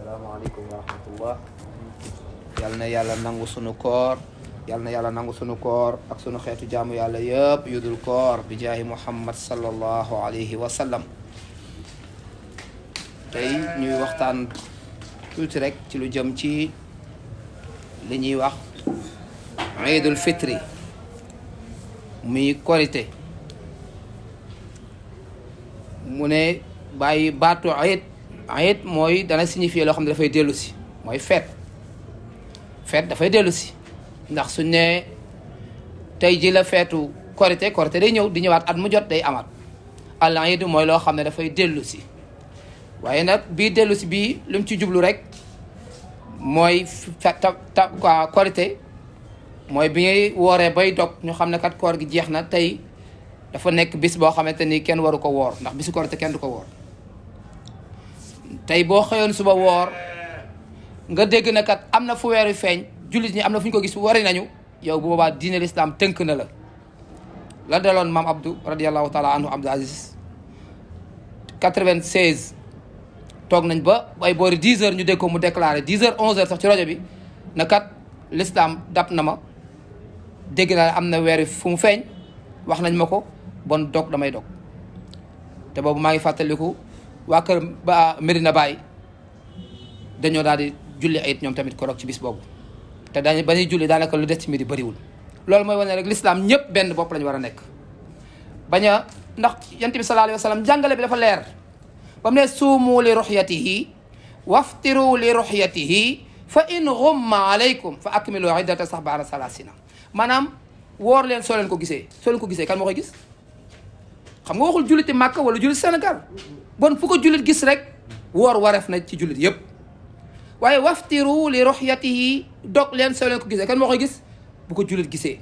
asalaamaaleykum wa rahmatullah. yal na yàlla nangu sunu koor yal na yàlla nangu sunu koor ak sunu xeetu jaamu yàlla yëpp yu dul koor bi jaahi muhammad sallallahu alayhi wa sallam. tey ñuy waxtaan tuuti rek ci lu jëm ci li ñuy wax iidul fitri muy korite. mu ne bàyyi baatu iid mooy dana signifier loo xam ne dafay dellu si mooy fête dafay dellu si ndax suñ ne tey ji la feetu korite day ñëw di ñëwaat at mu jot day amaat. al iid mooy loo xam ne dafay dellu si waaye nag bii dellu si bii lu mu ci jublu rek mooy korite mooy bi ngay wooree bay dog ñu xam ne kat koor gi jeex na tey dafa nekk bis boo xamante ni kenn waru ko woor ndax bisu korite kenn du ko woor. tey boo xëyoon suba woor nga dégg na kat am na fu weeru feeñ jullit ñi am na fu ñu ko gis wari nañu yow bu boobaa diine l'islam tënk na la daloon maam Abdou radiallahu taala anhu Abdou Aziz 96 toog nañ ba ay boori 10 heures ñu dégg ko mu déclaré 10 heures 11 heures sax ci rajo bi na kat l'islam dab na ma dégg naa am na weer fu mu feeñ wax nañ ma ko bon dog damay dog. te boobu maa ngi fàttaliku waa kër ba Medina Baye dañoo daal di julli ayit ñoom tamit korog ci bis boobu te dañu ba ñuy julli daanaka lu des ci midi bëriwul. loolu mooy wane rek l'islam ñëpp benn bopp lañu war a nekk bañ a ndax yonent bi sallallahu alayhi wa sallam jàngale bi dafa leer ba mu ne suumu li ruxyatihi waftiru li ruxyatihi fa in ghumma alaykum fa akmilu iddata sahbana salasina maanaam woor leen soo leen ko gisee kan moo koy gis xam nga waxul julliti Màkka wala jullit Sénégal bon fu ko jullit gis rek woor wareef na ci jullit yëpp waaye waftiru li ruxyatihi dog leen soo leen ko gisee kan moo koy gis bu ko jullit gisee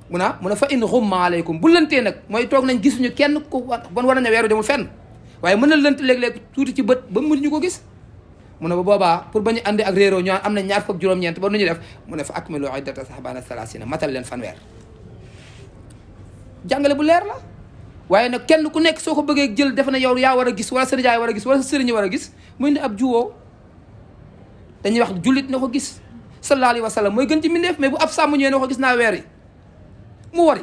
mu ne fa in ghumma alaykum bu lëntee nag mooy toog nañ gisuñu kenn ku bon war nañu weeru demul fenn waaye mën na lënt léeg-léeg tuuti ci bët ba mënuñu ko gis mu ne ba boobaa pour ba ñu andi ak réeroo ñoo am na ñaar fukk juróom-ñeent ba nu ñu def mu ne fa akmilu iddata sahbana salasina matal leen fanweer jàngale bu leer la waaye nag kenn ku nekk soo ko bëggee jël defe na yow yaa war a gis wala sa nijaay war a gis wala sa sëriñ war a gis muy ne ab juwoo dañuy wax jullit na ko gis sallallahu alayhi wa sallam mooy gën ci mbindeef mais bu ab sàmm ñëwee ne ko gis naa weer yi mu wari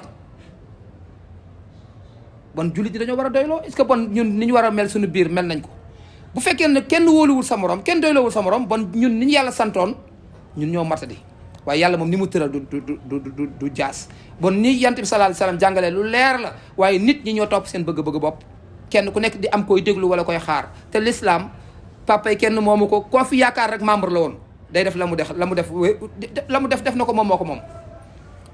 bon jullit yi dañoo war a doyloo est-ce que bon ñun ni ñu war a mel suñu biir mel nañ ko bu fekkee ne kenn wóoluwul sa morom kenn doyloowul sa morom bon ñun ni ñu yàlla santoon ñun ñoo matadi waaye yàlla moom ni mu tëral du jaas bon ni yant bi sallallahu alayhi wa sallam jàngalee lu leer la waaye nit ñi ñoo topp seen bëgg-bëgg bopp kenn ku nekk di am koy déglu wala koy xaar te l'islam papa yi kenn moomu ko koo fi yaakaar rek membre la woon day def la mu def def na ko moom moo ko moom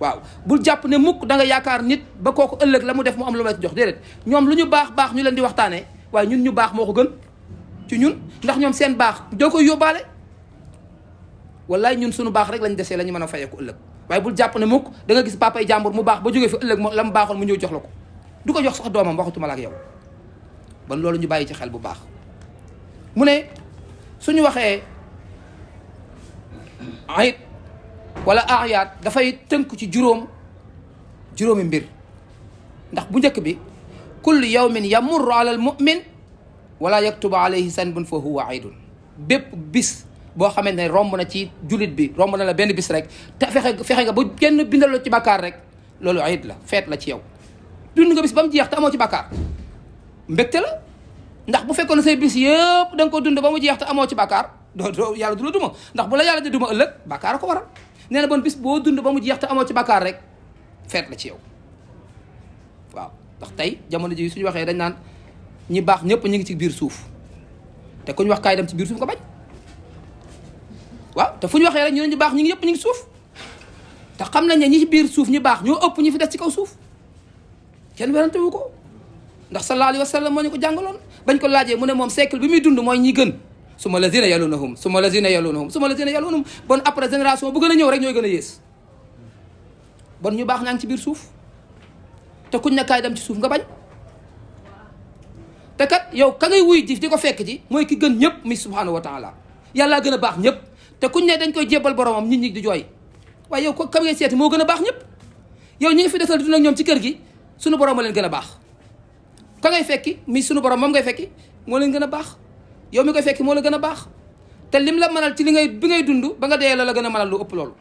waaw bul jàpp ne mukk da nga yaakaar nit ba kooku ëllëg la mu def mu am lu la ci jox déedéet ñoom lu ñu baax ñu leen di waxtaanee waaye ñun ñu baax moo ko gën ci ñun ndax ñoom seen baax doo koy yóbbaale wallaay ñun suñu baax rek lañ desee la ñu mën a fayeeku ëllëg waaye bul jàpp ne mukk da nga gis papa yi jàmbur mu baax ba jógee fi ëllëg la mu baaxoon mu ñëw jox la ko du ko jox sax doomam waxatuma la ak yow ban loolu ñu bàyyi ci xel bu baax mu ne suñu waxee ayit wala ayaat dafay tënk ci juróomi mbir ndax bu njëkk bi kullu yawmin yamurru ala al mu'min wala yaktubu alayhi sanbun fa huwa aydun bépp bis boo xamante ne romb na ci jullit bi romb na la benn bis rek te fexe nga ba kenn bindaloo ci bàkkaar rek loolu ayit la feet la ci yow dund nga bis ba mu jeex te amoo ci bàkkaar mbégte la ndax bu fekkoon say bis yëpp da nga ko dund ba mu jeex te amoo ci bàkkaar doo yàlla du la duma ndax bu la yàlla di duma ëllëg bàkkaar a ko waral nee na bon bis boo dund ba mu jeex te amoo ci bàkkaar rek feet la ci yow waaw ndax tey jamono ji suñu waxee dañ naan ñi baax ñëpp ñu ngi ci biir suuf te ku ñu wax kaay dem ci biir suuf nga bañ waaw te fu ñu waxee rek ñu ne ñu baax ñi ngi ñëpp ñu ngi suuf te xam nañ ne ñi ci biir suuf ñi baax ñoo ëpp ñi fi des ci kaw suuf kenn werante wu ko ndax sallallahu alayhi wa sallam moo ñu ko jàngaloon bañ ko laajee mu ne moom siècle bi muy dund mooy ñi gën suma lazina yalunahum suma lazina yalunahum bon après génération bu gën a ñëw rek ñooy gën a yées bon ñu baax ñaa ngi ci biir suuf te kuñ ne kaay dem ci suuf nga bañ te kat yow ka ngay wuy ji di ko fekk ji mooy ki gën ñëpp mi subhanahu wa taala yàllaa gën a baax ñëpp te kuñ ne dañ koy jébbal boromam nit ñi di jooy waaye yow ko ka ngay seeti moo gën a baax ñëpp yow ñi ngi fi desal dund ak ñoom ci kër gi sunu borom a leen gën a baax ka ngay fekki mi sunu borom moom ngay fekki moo leen gën a baax yow mi koy fekki moo la gën a baax te lim la mënal ci li ngay bi ngay dund ba nga dee la gën a mënal lu ëpp loolu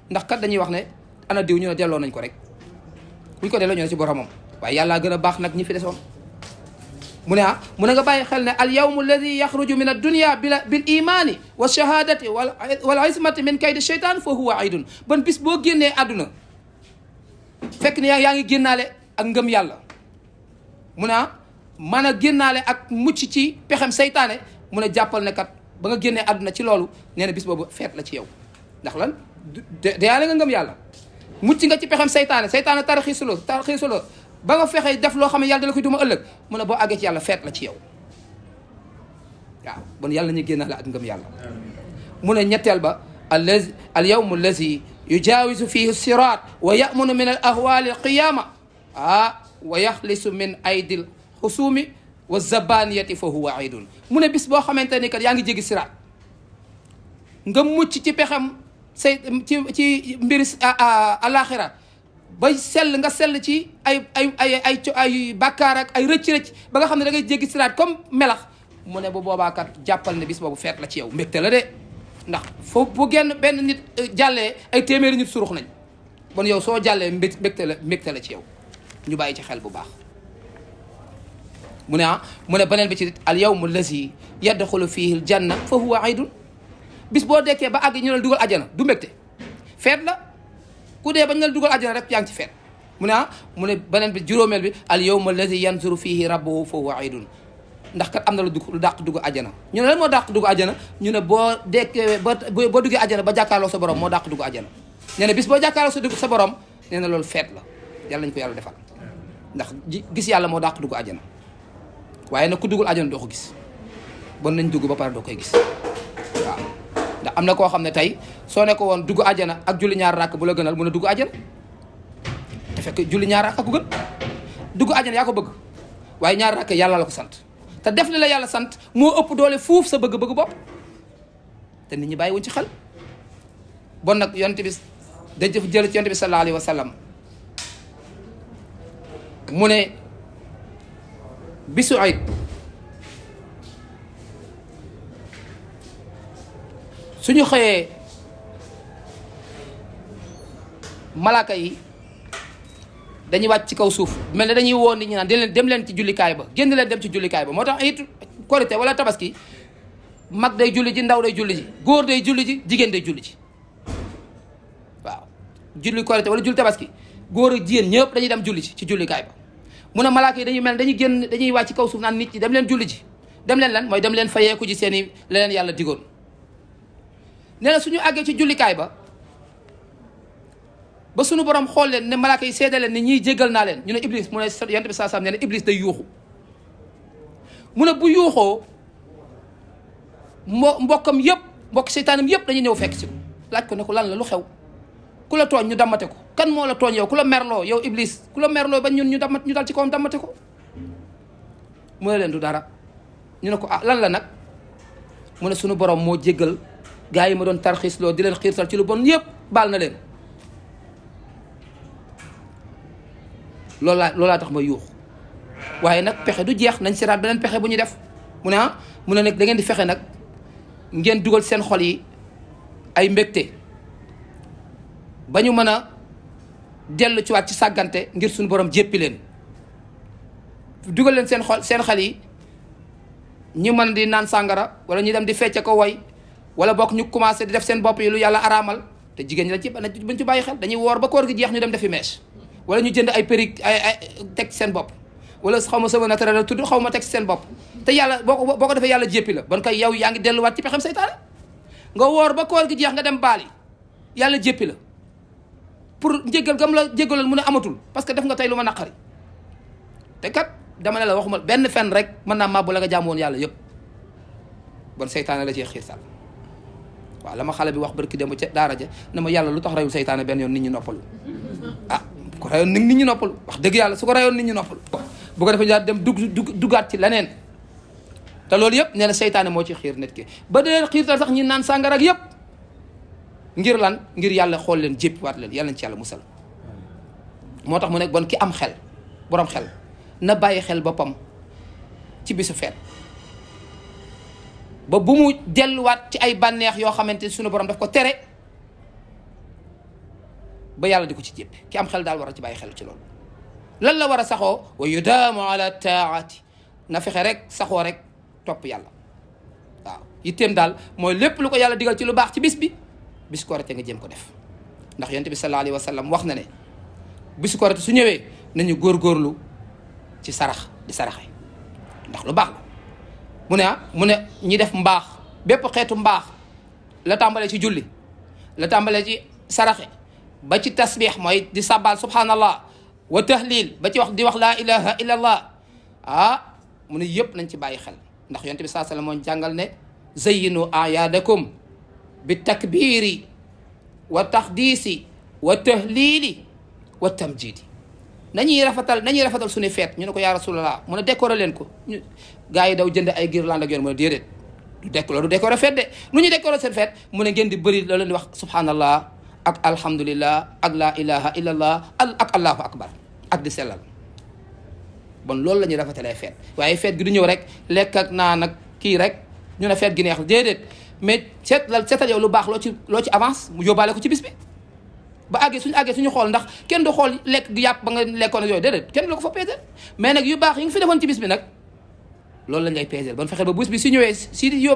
ndax kat dañuy wax ne ana diw ñu ne delloo nañ ko rek buñ ko delloo ñu ne ci boromam waaye yàllaa gën a baax nag ñi fi desoon mu ne mu ne nga bàyyi xel ne al yawmu alladi yaxruju min addunia bil imani wa shahadati wal ismati min kaydi sheytan fa huwa aydun ban bis boo génnee àdduna fekk ne yaa ngi génnaale ak ngëm yàlla mu ne mën a génnaale ak mucc ci pexem seytaane mu ne jàppal ne kat ba nga génnee àdduna ci loolu nee na bis boobu feet la ci yow ndax lan deyaale nga ngëm yàlla mucc nga ci pexem seytaane tarxiisuloo ba nga fexe def loo xam ne yàlla da la koy duma ëllëg mu ne boo àggee ci yàlla feet la ci yow waaw bon yàlla ñu génnaale ak ngëm yàlla mu ne ñetteel ba al yawmu allazi yujaawisu fihi sirat wa yamunu min al ahwali al qiyama wa yaxlisu min aydil xusuumi wa zabaniyati fa huwa aydun mu ne bis boo xamante ni kat yaa ngi jéggi siraat nga mucc ci pexem ci mbiri alaxira bay nga sell ci ay bàkkaar ak ay rëcc-rëcc ba nga xam ne da ngay jéggi siraat comme melax mu ne bu boobaa kat jàppal ne bis boobu feet la ci yow mbégte la de ndax foofu bu benn nit jàllee ay téeméeri nit surux nañ bon yow soo jàllee mbégte la ci yow ñu bàyyi ci xel bu baax mu ne beneen bi ci al yawmu allazi yadxulu fihi al janna fa huwa aydun bis boo dekkee ba àgg ñu la dugal ajana du mbégte feet la ku dee bañ la dugal ajana rek yaa ngi ci feet mu ne beneen bi juróomeel bi al yawmu allazi yanzuru fihi rabbuhu fa huwa aydun ndax kat am na lu dàq dugg ajana ñu ne lan moo dàq dugg ajana ñu ne boo dekkee boo duggee ajana ba jàkkaarloo sa borom moo dàq dugg ajana nee na bis boo jàkkaarloo sa borom nee na loolu feet la yàlla nañ ko yàlla defal ndax gis yàlla moo dàq dugg ajana waaye nag ku duggul ajana doo ko gis bon nañ dugg ba pare doo koy gis waaw ndax am na koo xam ne tey soo ne ko woon dugg ajana ak julli ñaar rakk bu la gënal mun a dugg ajana te fekk julli ñaar rakk ku gën dugg ajana yaa ko bëgg waaye ñaar rakk yàlla la ko sant te def li la yàlla sant moo ëpp doole fuuf sa bëgg-bëgg bopp te nit ñi bàyyi wuñ ci xel bon nag yonent bi dañ jël ci yonent bi sallallahu alayhi wa sallam mu ne bisu ayit suñu xëyee malaaka yi dañuy wàcc ci kaw suuf mel ne dañuy woon nit ñi naan dem leen ci jullikaay ba génn leen dem ci jullikaay ba moo tax it korite wala tabaski mag day julli ji ndaw day julli ji góor day julli ji jigéen day julli ji waaw julli korite wala julli tabaski góor ak jigéen ñëpp dañuy dem julli ji ci jullikaay ba mu ne malaaka yi dañuy mel dañuy wàcc ci kaw suuf naan nit ñi dem leen julli ji dem leen lan mooy dem leen fayeeku ji seen i leneen yàlla digoon nee na suñu àggee ci jullikaay ba suñu borom xool leen ne malaaka yi seede leen ne ñiy jéggal naa leen ñu ne iblis mu ne yonent bi saa nee na iblis day yuuxu mu ne bu yuuxoo mbokkam yëpp mbokk seytaanam yëpp dañuy ñëw fekk si ko laaj ko ne ko lan la lu xew ku la tooñ ñu dammate ko kan moo la tooñ yow ku la merloo yow iblis ku la merloo ba ñun ñu dal ci kawam dammate ko mu ne leen du dara ñu ne ko lan la nag mu ne suñu borom moo jéggal gaa yi ma doon tarxiisloo di leen xiirtal ci lu bon yëpp baal na leen loolaa tax ma yuux waaye nag pexe du jeex nañ siraat beneen pexe bu ñu def mu ne nag da ngeen di fexe nag ngeen dugal seen xol yi ay mbégte ba ñu mën a dellu ci waat ci sàggante ngir suñu borom jéppi leen dugal leen seen xel yi ñu mën di naan sàngara wala ñu dem di fecce ko woy wala bokk ñu commencé di def seen bopp yi lu yàlla araamal te jigéen ñi buñ ci bàyyi xel dañuy woor ba koor gi jeex ñu dem defi mèche wala ñu jënd ay perruque ay teg seen bopp wala xaw ma sama naturel la tudd xaw ma teg seen bopp te yàlla boo ko defee yàlla jéppi la bon kay yow yaa ngi delluwaat ci pexem seytaane nga woor ba koor gi jeex nga dem baali yàlla jéppi la pour njéggal gam la jéggaloon mu ne amatul parce que def nga tey lu ma naqari te kat dama ne la waxuma benn fen rek mën naa màbbu la nga jàmm woon yàlla yëpp bon seytaane la cee xiirtal waaw la ma xale bi wax barki dem ca daara ja ne ma yàlla lu tax reyul seytaane benn yoon nit ñi noppalu ko rayoon nit ñi noppalu wax dëgg yàlla su ko rayoon nit ñi noppalu bu ko defee daal dem duggaat ci leneen te loolu yëpp nee na seytaane moo ci xiir nit ki ba dee xiirtal sax ñi naan sàngara ak yëpp ngir lan ngir yàlla xool leen jéppiwaat leen yàlla nañ ci yàlla musal moo tax mu nekk bon ki am xel borom xel na bàyyi xel boppam ci bisu feet ba bu mu delluwaat ci ay bànneex yoo xamante suñu borom daf ko tere ba yàlla di ko ci jéppi. ki am xel daal war a ci bàyyi xel ci loolu. lan la war a saxoo wa yudaamu ala taati, na fexe rek saxoo rek topp yàlla. waaw yitteem daal mooy lépp lu ko yàlla digal ci lu baax ci bis bi bisu korite nga jéem ko def. ndax yonent bi sallallahu alayhi wa sallam wax na ne bisu korite su ñëwee nañu góorgóorlu ci sarax di saraxe ndax lu baax la. mu ne ñi def mbaax bépp xeetu mbaax la tàmbalee ci julli, la tàmbalee ci saraxe, ba ci tasbix mooy di sabbal subhanallah wa tahlil, ba ci wax di wax laa ilaha illa allah mu ne yëpp nañ ci bàyyi xel. ndax yonent bi sallallahu alayhi wa sallam moo jàngal ne zayyinu ayaadakum bi takbiri wa taxdiisi wa tahlili wa tamjidi. nañuy rafetal suñu feet. ñu ne ko yaa rasulallah mu ne décorer leen ko. gars yi daw jënd ay guirlande ak yoon mu ne déedéet du décorer feet de nu ñu décorer seen feet mu ne ngeen di bëri loolu leen di wax subhanallah ak alhamdulillah ak la ilaha illallah ak allahu akbar ak di sellal. bon loolu la ñuy rafetalee feet. waaye feet gi du ñëw rek lekk ak naan ak kii rek ñu ne feet gi neex déedéet mais seetal yow lu baax loo ci avance mu yóbbaale ko ci bis bi. ba àggee suñu xool ndax kenn du xool lekk gi yàpp ba nga lekkoon ak yooyu déedéet kenn du la ko fa peeseel mais nag yu baax yi nga fi defoon ci bis bi nag loolu lañ lay peeseel ban fexe ba bis bi si ñëwee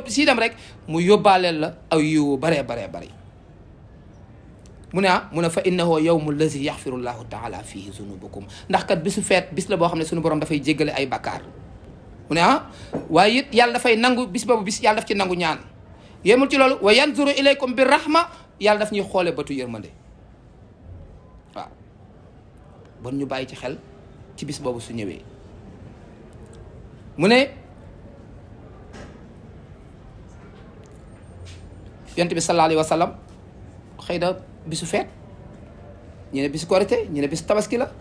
si dem rek mu yóbbaaleel la aw yu baree mu ne fa innahu yawmu allazi yaxfiru llahu taala fihi zunubukum. ndax kat bisu feet bis la boo xam ne suñu borom dafay jéggale ay bakkaar. mu ne waaye it yàlla dafay nangu bis boobu bis yàlla daf ci nangu ñaan. yemul ci loolu wa yanzuru ilaykum bi rahma, yàlla daf ñuy xoole batu yërmande. waaw bon ñu bàyyi ci xel ci bis boobu su ñëwee. mu ne yonent bi sallallahu alayhi wa sallam xëy na bisu feet, ñu ne bisu korite, ñu ne bisu tabaski la,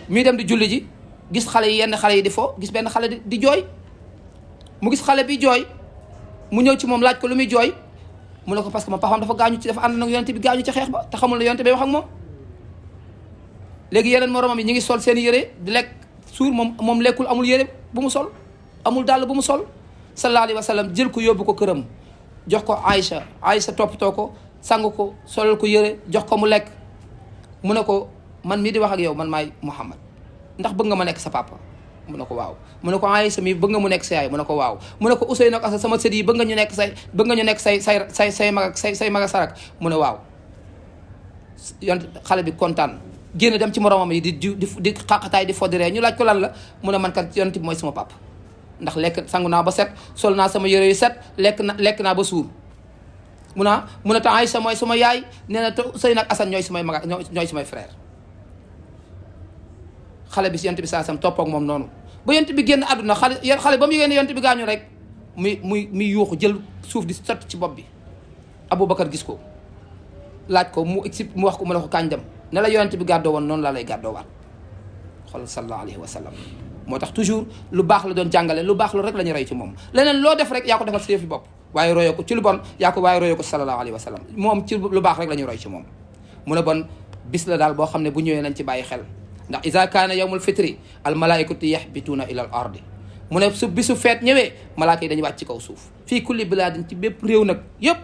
muy dem di julli ji gis xale yi yenn xale yi di fo, gis benn xale di jooy. mu gis xale bi jooy mu ñëw ci moom laaj ko lu muy jooy mu ne ko parce que ma papaam dafa ànd nag yonent bi gaañu ci xeex ba te xamul ne yonent bi wax ak moom. léegi yeneen moromam yi ñu ngi sol seen yére di lekk suur moom lekkul, amul yére bu mu sol, amul dàll bu mu sol. sallallahu alayhi wa sallam jël ko yóbbu ko këram jox ko Aïcha toppatoo ko sang ko solal ko yére jox ko mu lekk. mu ne ko man mii di wax ak yow man maay Muhammad, ndax bëgg nga ma nekk sa papa? mu ne ko waaw. mu ne ko Aïcha mii bëgg nga mu nekk sa yaay? mu ne ko waaw. mu ne ko Ousseynou ak Assa sama sët yi bëgg nga ñu nekk say mag ak sarak? mu ne waaw. xale bi kontaan génn dem ci moromam yi di xaqataay di foddiree. ñu laaj ko lan la mu ne man kat yonent bi mooy sama papa, ndax lekk sangu naa ba set, sol naa sama yére yu set, lekk naa ba suur. mu ne te Aïcha mooy sama yaay, nee na te Ousseynou ak Assane ñooy samay frère. xale bi si yonent bi saasam topp ak moom noonu ba yonent bi génn àdduna xale ba mu yëgee ne yonent bi gaañu rek muy yuuxu jël suuf di sotti ci bopp bi. Aboubacar gis ko laaj ko mu wax ko mu ne ko kañ dem ne la yonent bi gàddoo woon noonu laa lay gàddoo waat. xool sallallahu alayhi wa sallam. moo tax toujours lu baax la doon jàngale, lu baax lu rek la ñu roy ci moom. leneen loo def rek yaa ko defal sa yëfi bopp waaye royoo ko ci lu bon royoo ko sallallahu alayhi wa sallam. moom ci lu baax rek la ñu roy ci moom. mu ne bon bis la daal boo xam ne bu ñëwee nañ ci bàyyi xel. ndax iza kaana yawmul fitri al malaikatu yaxbituuna ila al ardi. mu ne su bisu feet ñëwee malaaka yi dañuy wàcc ci kaw suuf fii kulli bilaadin ci bépp réew nag yëpp.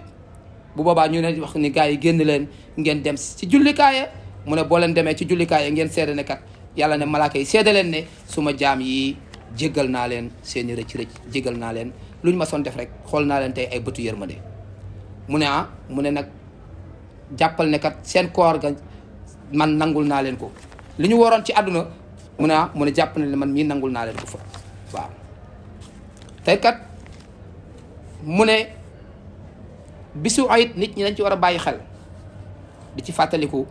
bu boobaa ñu ne wax ni gars yi génn leen ngeen dem ci jullikaaya. mu ne boo leen demee ci jullikaaya ngeen seede ne kat yàlla ne malaaka yi seede leen ne suma jaam yi jéggal naa leen seeni rëcc jéggal naa leen lu ñu ma soon def rek xool naa leen tey ay bëtu yërmande. mu ne nag jàppal ne kat seen koor ga man nangul naa leen ko. li ñu waroon ci àdduna mu ne jàpp na ne man mii nangul naa leen ko fa. waaw tey kat mu ne bisu ayit nit ñi dañ ci war a bàyyi xel di ci fàttaliku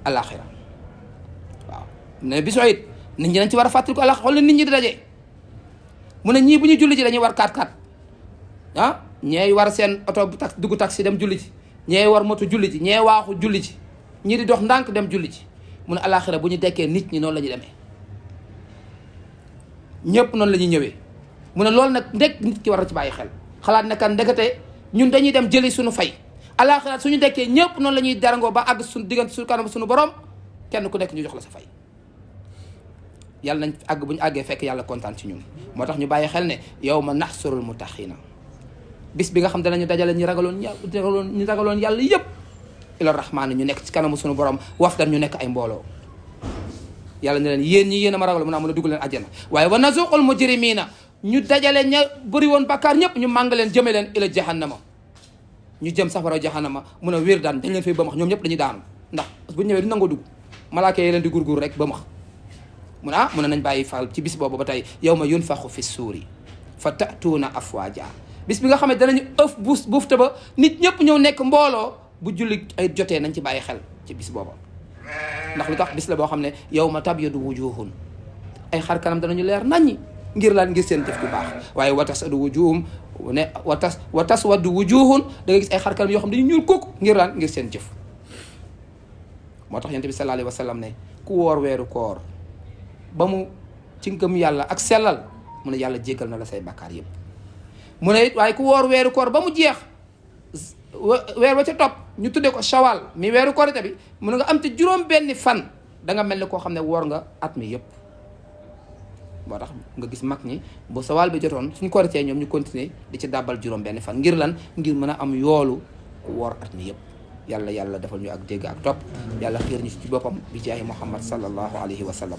alaxira. waaw mu ne bisu ayit nit ñi dañ ci war a fàttaliku alaxira. xool na nit ñi di daje mu ne ñii bu ñu julli ji dañuy war 4x4 ñeey war seen oto bu dugg taxi dem julli ji, ñeey war moto julli ji, ñee waaxu julli ji, ñii di dox ndànk dem julli ji. mu ne alaxira bu ñu dekkee nit ñi noonu la ñuy demee, ñëpp noonu la ñuy ñëwee. mu ne loolu nag ndek nit ki war na ci bàyyi xel, xalaat ne kan ndekete ñun dañuy dem jëli suñu fay. alaxira suñu dekkee ñëpp noonu la ñuy darangoo ba àgg suñu diggante suñu kanam suñu borom, kenn ku nekk ñu jox la sa fay. yàlla nañ àgg bu ñu àggee fekk yàlla kontaan ci ñun. moo tax ñu bàyyi xel ne yawma naxsurul muttaqiina bis bi nga xam danañu dajale ñi ragaloon yàlla yëpp ila rahmaan ñu nekk ci kanamu suñu borom wafdan ñu nekk ay mbooloo. yàlla ne leen yéen ñi yéen a ma ragal mun a dugg leen àjjana waaye wa nazuqul mujrimiina ñu dajale ña bëri woon bakkaar ñëpp ñu màng leen jëme leen ila jahannama ñu jëm safara jahannama mun a wér daan dañ leen fay bëmax ñoom ñëpp dañuy daanu ndax bu ñëwee du nangoo dugg malaaka yi leen di gurgur rek bëmax mun a nañ bàyyi faal ci bis boobu ba tey yawma yunfaxu fi suuri fa ta'tuuna afwaaja bis bi nga xam ne danañu ëf buufte ba nit ñëpp ñëw nekk mbooloo bu julli ay jotee nañ ci bàyyi xel ci bis booba ndax lu tax bis la boo xam ne yawma tabyadu wujuhun ay xar kanam danañu leer naññi ngir laan ngir seen jëf bu baax waaye wa tasadu wujuhum ne wa taswaddu wujuhun da nga gis ay xar kanam yoo xam dañu ñuul kooku ngir laan ngir seen jëf. moo tax yonent bi sallallahu alayhi wa sallam ne ku woor weeru koor ba mu ci ngëm yàlla ak sellal mu ne yàlla jéggal na la say bakkaar yëpp. mu ne it waaye ku woor weeru koor ba mu jeex weer wa ca topp ñu tuddee ko shawal mi weeru korite bi mu ne nga am te juróom benni fan da nga mel ni koo xam ne woor nga at mi yëpp. moo tax nga gis mag ñi bu sawal bi jotoon suñ koritee ñoom ñu continuer di ci dàbbal juróom benn fan ngir lan ngir mën a am yoolu woor at mi yëpp. yàlla defal ñu ak dégg ak topp yàlla xiir ñu ci boppam bi jaahi Muhammad sallallahu alayhi wa sallam